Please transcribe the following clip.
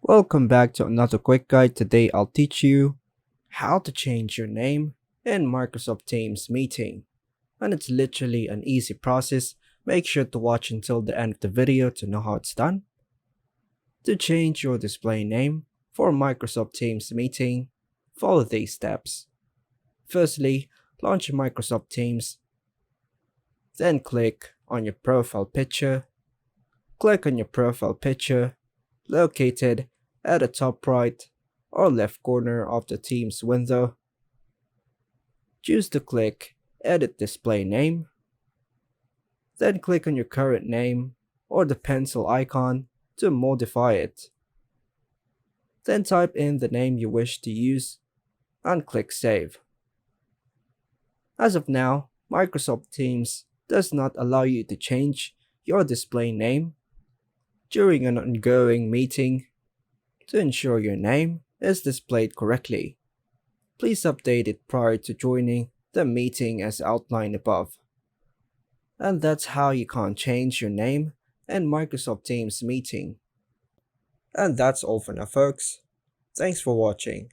Welcome back to another quick guide. Today I'll teach you how to change your name in Microsoft Teams meeting. And it's literally an easy process. Make sure to watch until the end of the video to know how it's done. To change your display name for Microsoft Teams meeting, follow these steps. Firstly, launch Microsoft Teams. Then click on your profile picture. Click on your profile picture located at the top right or left corner of the Teams window. Choose to click Edit Display Name. Then click on your current name or the pencil icon to modify it. Then type in the name you wish to use and click Save. As of now, Microsoft Teams does not allow you to change your display name during an ongoing meeting. To ensure your name is displayed correctly, please update it prior to joining the meeting as outlined above. And that's how you can change your name in Microsoft Teams meeting. And that's all for now, folks. Thanks for watching.